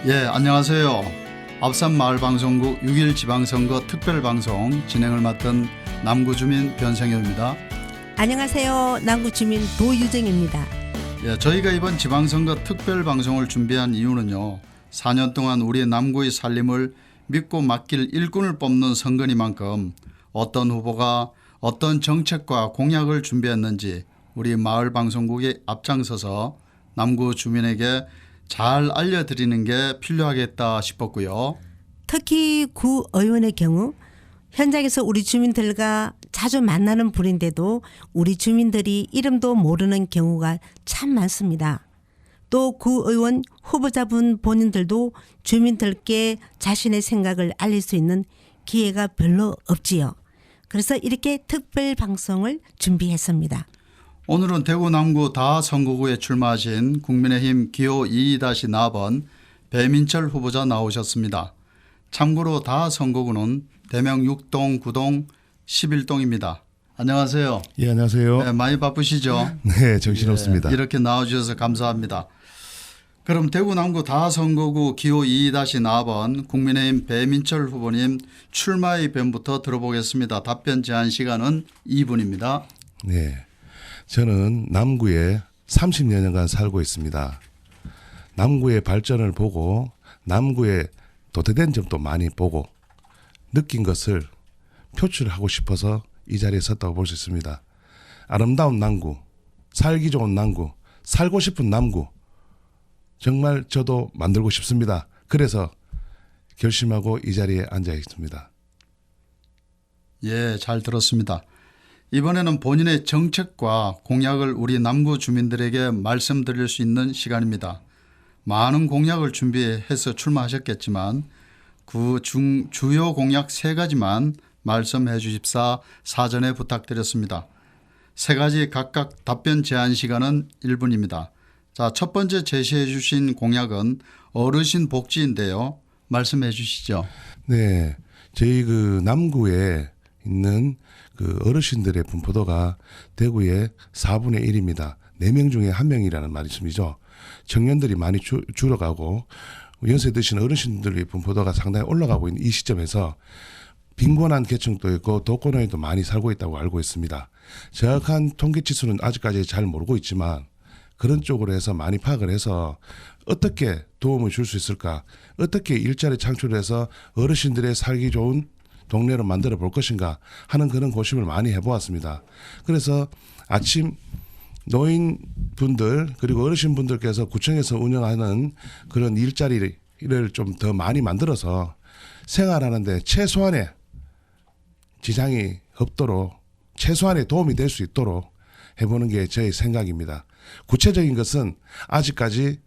예, 안녕하세요. 앞산마을방송국 6.1 지방선거 특별방송 진행을 맡은 남구주민 변성엽입니다. 안녕하세요. 남구주민 도유정입니다. 예, 저희가 이번 지방선거 특별방송을 준비한 이유는요. 4년 동안 우리 남구의 살림을 믿고 맡길 일꾼을 뽑는 선거니만큼 어떤 후보가 어떤 정책과 공약을 준비했는지 우리 마을방송국이 앞장서서 남구 주민에게 잘 알려드리는 게 필요하겠다 싶었고요. 특히 구의원의 경우 현장에서 우리 주민들과 자주 만나는 분인데도 우리 주민들이 이름도 모르는 경우가 참 많습니다. 또 구의원 후보자분 본인들도 주민들께 자신의 생각을 알릴 수 있는 기회가 별로 없지요. 그래서 이렇게 특별 방송을 준비했습니다. 오늘은 대구 남구 다선거구에 출마하신 국민의힘 기호 2-4번 배민철 후보자 나오셨습니다. 참고로 다선거구는 대명 6동, 9동, 11동입니다. 안녕하세요. 예, 안녕하세요. 네, 많이 바쁘시죠? 네, 정신없습니다. 네, 이렇게 나와주셔서 감사합니다. 그럼 대구 남구 다선거구 기호 2-4번 국민의힘 배민철 후보님 출마의 변부터 들어보겠습니다. 답변 제한 시간은 2분입니다. 네, 저는 남구에 30여 년간 살고 있습니다. 남구의 발전을 보고 남구의 도태된 점도 많이 보고 느낀 것을 표출하고 싶어서 이 자리에 섰다고 볼 수 있습니다. 아름다운 남구, 살기 좋은 남구, 살고 싶은 남구 정말 저도 만들고 싶습니다. 그래서 결심하고 이 자리에 앉아 있습니다. 예, 잘 들었습니다. 이번에는 본인의 정책과 공약을 우리 남구 주민들에게 말씀드릴 수 있는 시간입니다. 많은 공약을 준비해서 출마하셨겠지만 그 주요 공약 3가지만 말씀해 주십사 사전에 부탁드렸습니다. 3가지 각각 답변 제한 시간은 1분입니다. 자, 첫 번째 제시해 주신 공약은 어르신 복지인데요. 말씀해 주시죠. 네, 저희 그 남구에 있는 그 어르신들의 분포도가 대구의 4분의 1입니다. 4명 중에 1명이라는 말씀이죠. 청년들이 많이 줄어가고 연세 드신 어르신들의 분포도가 상당히 올라가고 있는 이 시점에서 빈곤한 계층도 있고 독거노인도 많이 살고 있다고 알고 있습니다. 정확한 통계 치수는 아직까지 잘 모르고 있지만 그런 쪽으로 해서 많이 파악을 해서 어떻게 도움을 줄 수 있을까, 어떻게 일자리 창출해서 어르신들의 살기 좋은 동네로 만들어 볼 것인가 하는 그런 고심을 많이 해보았습니다. 그래서 아침 노인분들 그리고 어르신분들께서 구청에서 운영하는 그런 일자리를 좀 더 많이 만들어서 생활하는데 최소한의 지장이 없도록 최소한의 도움이 될 수 있도록 해보는 게 저의 생각입니다. 구체적인 것은 아직까지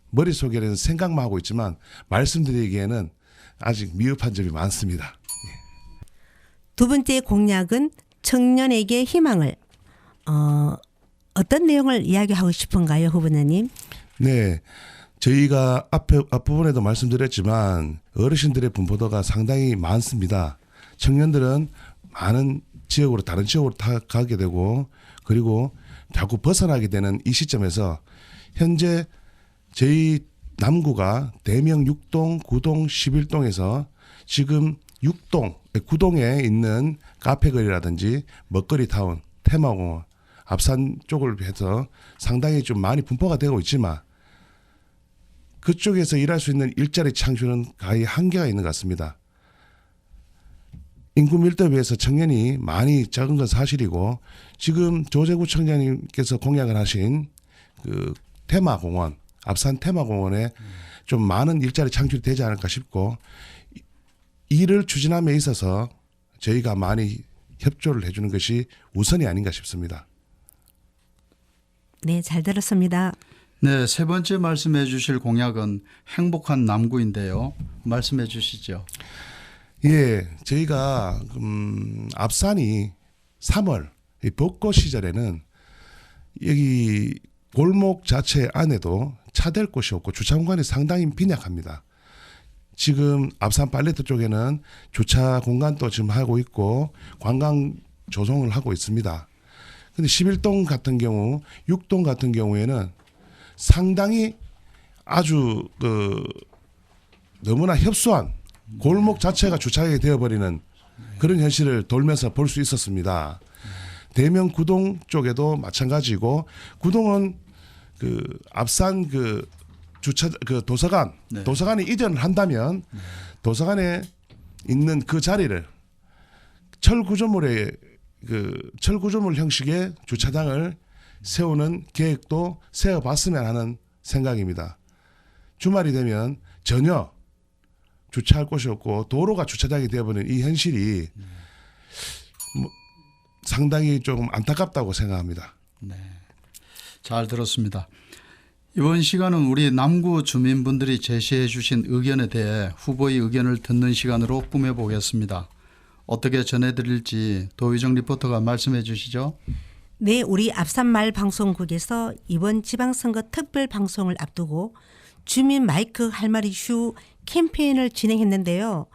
머릿속에는 생각만 하고 있지만 말씀드리기에는 아직 미흡한 점이 많습니다. 두 번째 공약은 청년에게 희망을 어떤 내용을 이야기하고 싶은가요, 후보자님? 네, 저희가 앞부분에도 말씀드렸지만 어르신들의 분포도가 상당히 많습니다. 청년들은 많은 지역으로 다른 지역으로 가게 되고 그리고 자꾸 벗어나게 되는 이 시점에서 현재 저희 남구가 대명 6동, 9동, 11동에서 지금 9동에 있는 카페거리라든지 먹거리 타운, 테마공원, 앞산 쪽을 해서 상당히 좀 많이 분포가 되고 있지만 그쪽에서 일할 수 있는 일자리 창출은 거의 한계가 있는 것 같습니다. 인구 밀도에 비해서 청년이 많이 적은 건 사실이고 지금 조재구청장님께서 공약을 하신 그 테마공원, 앞산 테마공원에 좀 많은 일자리 창출이 되지 않을까 싶고 이를 추진함에 있어서 저희가 많이 협조를 해주는 것이 우선이 아닌가 싶습니다. 네, 잘 들었습니다. 네, 3번째 말씀해 주실 공약은 행복한 남구인데요. 말씀해 주시죠. 예, 저희가 앞산이 3월 벚꽃 시절에는 여기 골목 자체 안에도 차댈 곳이 없고 주차 공간이 상당히 빈약합니다. 지금 앞산 팔레트 쪽에는 주차 공간도 지금 하고 있고 관광 조성을 하고 있습니다. 근데 11동 같은 경우, 6동 같은 경우에는 상당히 아주 너무나 협소한 골목 자체가 주차장이 되어버리는 그런 현실을 돌면서 볼 수 있었습니다. 대명 구동 쪽에도 마찬가지고, 구동은 그 앞산 그 주차 그 도서관 네. 도서관에 이전을 한다면 도서관에 있는 그 자리를 철구조물의 그 철구조물 형식의 주차장을 세우는 계획도 세워봤으면 하는 생각입니다. 주말이 되면 전혀 주차할 곳이 없고 도로가 주차장이 되어버리는 이 현실이 상당히 조금 안타깝다고 생각합니다. 네, 잘 들었습니다. 이번 시간은 우리 남구 주민분들이 제시해 주신 의견에 대해 후보의 의견을 듣는 시간으로 꾸며보겠습니다. 어떻게 전해드릴지 도희정 리포터가 말씀해 주시죠. 네, 우리 앞산마을 방송국에서 이번 지방선거 특별 방송을 앞두고 주민 마이크 할 말 이슈 캠페인을 진행했는데요.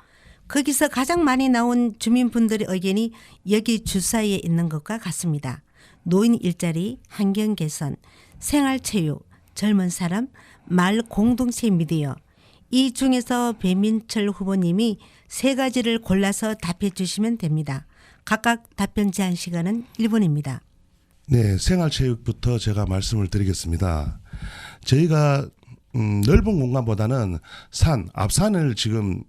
거기서 가장 많이 나온 주민분들의 의견이 여기 주사위에 있는 것과 같습니다. 노인 일자리, 환경 개선, 생활체육, 젊은 사람, 마을 공동체 미디어. 이 중에서 배민철 후보님이 3가지를 골라서 답해 주시면 됩니다. 각각 답변 제한 시간은 1분입니다. 네, 생활체육부터 제가 말씀을 드리겠습니다. 저희가 넓은 공간보다는 앞산을 지금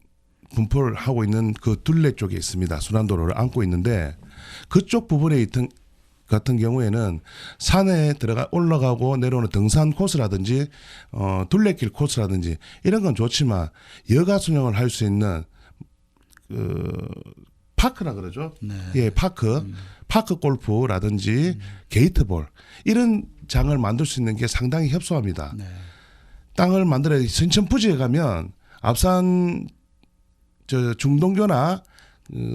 분포를 하고 있는 그 둘레 쪽에 있습니다. 순환도로를 안고 있는데 그쪽 부분에 같은 경우에는 산에 올라가고 내려오는 등산 코스라든지 둘레길 코스라든지 이런 건 좋지만 여가 수영을 할 수 있는 파크라 그러죠. 네. 예, 파크 골프라든지 게이트볼 이런 장을 만들 수 있는 게 상당히 협소합니다. 네. 땅을 만들어야 신천부지에 가면 앞산 중동교나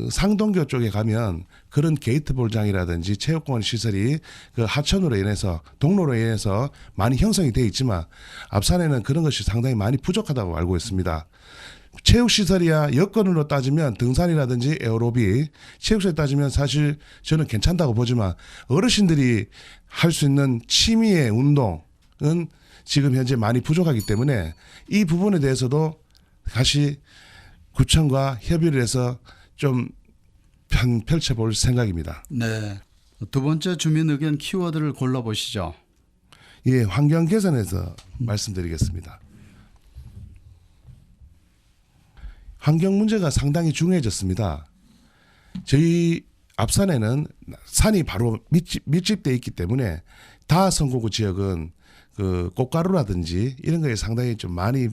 상동교 쪽에 가면 그런 게이트볼장이라든지 체육공원 시설이 그 하천으로 인해서 동로로 인해서 많이 형성이 되어 있지만 앞산에는 그런 것이 상당히 많이 부족하다고 알고 있습니다. 체육시설이야 여건으로 따지면 등산이라든지 에어로빅, 체육시설 따지면 사실 저는 괜찮다고 보지만 어르신들이 할 수 있는 취미의 운동은 지금 현재 많이 부족하기 때문에 이 부분에 대해서도 다시 구청과 협의를 해서 좀 펼쳐볼 생각입니다. 네. 두 번째 주민 의견 키워드를 골라보시죠. 예, 환경 개선에서 말씀드리겠습니다. 환경 문제가 상당히 중요해졌습니다. 저희 앞산에는 산이 바로 밀집되어 있기 때문에 다성구구 지역은 그 꽃가루라든지 이런 거에 상당히 좀 많이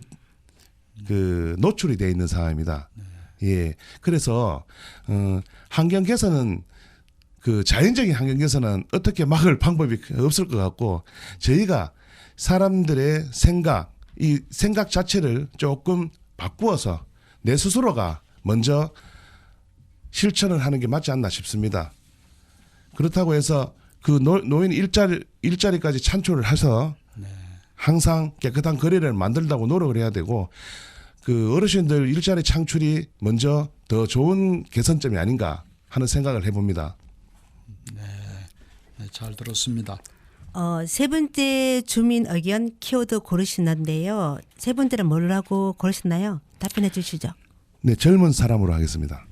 그 노출이 되어 있는 상황입니다. 예, 그래서 환경 개선은 그 자연적인 환경 개선은 어떻게 막을 방법이 없을 것 같고 저희가 사람들의 이 생각 자체를 조금 바꾸어서 내 스스로가 먼저 실천을 하는 게 맞지 않나 싶습니다. 그렇다고 해서 그 노인 일자리까지 창출을 해서 항상 깨끗한 거리를 만들다고 노력을 해야 되고 그 어르신들 일자리 창출이 먼저 더 좋은 개선점이 아닌가 하는 생각을 해봅니다. 네, 잘 들었습니다. 3번째 주민 의견 키워드 고르시는데요. 3번째는 뭐라고 고르셨나요? 답변해 주시죠. 네, 젊은 사람으로 하겠습니다.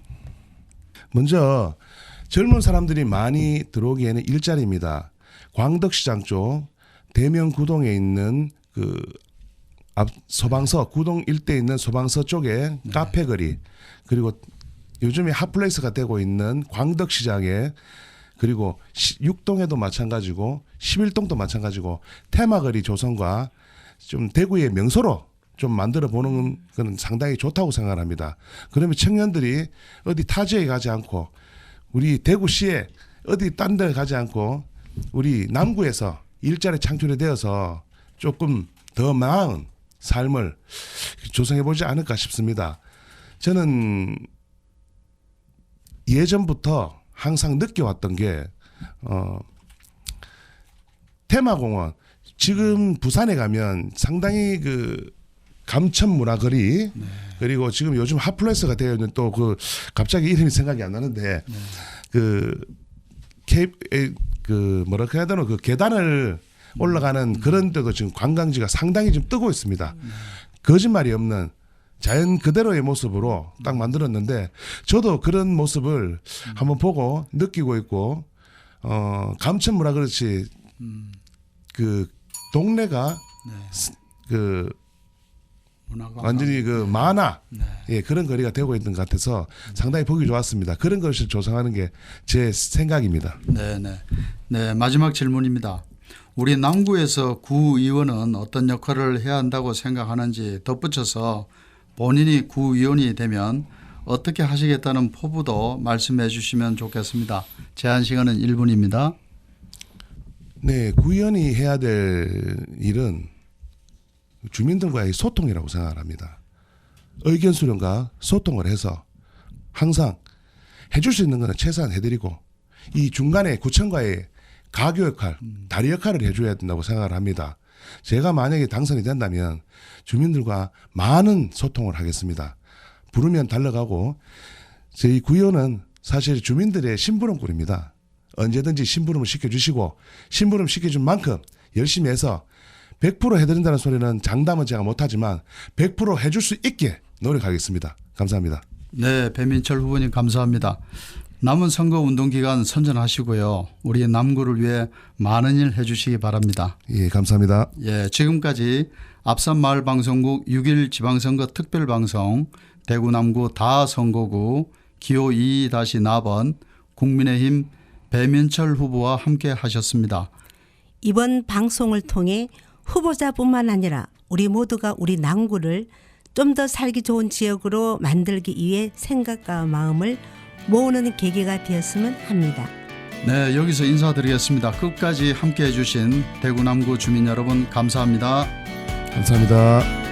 먼저 젊은 사람들이 많이 들어오기에는 일자리입니다. 광덕시장 쪽 대명구동에 있는 그 앞 소방서 구동 일대에 있는 소방서 쪽에 카페 거리 그리고 요즘에 핫플레이스가 되고 있는 광덕시장에 그리고 6동에도 마찬가지고 11동도 마찬가지고 테마거리 조성과 좀 대구의 명소로 좀 만들어 보는 건 상당히 좋다고 생각합니다. 그러면 청년들이 어디 타지에 가지 않고 우리 대구시에 어디 딴 데 가지 않고 우리 남구에서 일자리 창출이 되어서 조금 더 나은 삶을 조성해 보지 않을까 싶습니다. 저는 예전부터 항상 느껴왔던 게 테마공원 지금 부산에 가면 상당히 그 감천문화거리 그리고 지금 요즘 핫플레이스가 되어 있는 또 그 갑자기 이름이 생각이 안 나는데 그 뭐랄까 해야 되나 그 계단을 올라가는 그런 데도 지금 관광지가 상당히 좀 뜨고 있습니다. 거짓말이 없는 자연 그대로의 모습으로 딱 만들었는데 저도 그런 모습을 한번 보고 느끼고 있고 감천무라 그렇지 그 동네가 그 문화관광. 완전히 그 만화 네. 예, 그런 거리가 되고 있는 것 같아서 상당히 보기 좋았습니다. 그런 것을 조성하는 게 제 생각입니다. 네, 마지막 질문입니다. 우리 남구에서 구의원은 어떤 역할을 해야 한다고 생각하는지 덧붙여서 본인이 구의원이 되면 어떻게 하시겠다는 포부도 말씀해 주시면 좋겠습니다. 제한 시간은 1분입니다. 네, 구의원이 해야 될 일은 주민들과의 소통이라고 생각을 합니다. 의견 수렴과 소통을 해서 항상 해줄 수 있는 것은 최소한 해드리고 이 중간에 구청과의 가교 역할, 다리 역할을 해줘야 된다고 생각을 합니다. 제가 만약에 당선이 된다면 주민들과 많은 소통을 하겠습니다. 부르면 달려가고 저희 구의원은 사실 주민들의 심부름꾼입니다. 언제든지 심부름을 시켜주시고 심부름 시켜준 만큼 열심히 해서 100% 해드린다는 소리는 장담은 제가 못하지만 100% 해줄 수 있게 노력하겠습니다. 감사합니다. 네, 배민철 후보님 감사합니다. 남은 선거 운동 기간 선전하시고요. 우리 남구를 위해 많은 일 해주시기 바랍니다. 예, 감사합니다. 예, 지금까지 앞산마을방송국 6.1 지방선거 특별방송 대구 남구 다선거구 기호 2-4번 국민의힘 배민철 후보와 함께 하셨습니다. 이번 방송을 통해 후보자뿐만 아니라 우리 모두가 우리 남구를 좀 더 살기 좋은 지역으로 만들기 위해 생각과 마음을 모으는 계기가 되었으면 합니다. 네, 여기서 인사드리겠습니다. 끝까지 함께해 주신 대구 남구 주민 여러분 감사합니다. 감사합니다.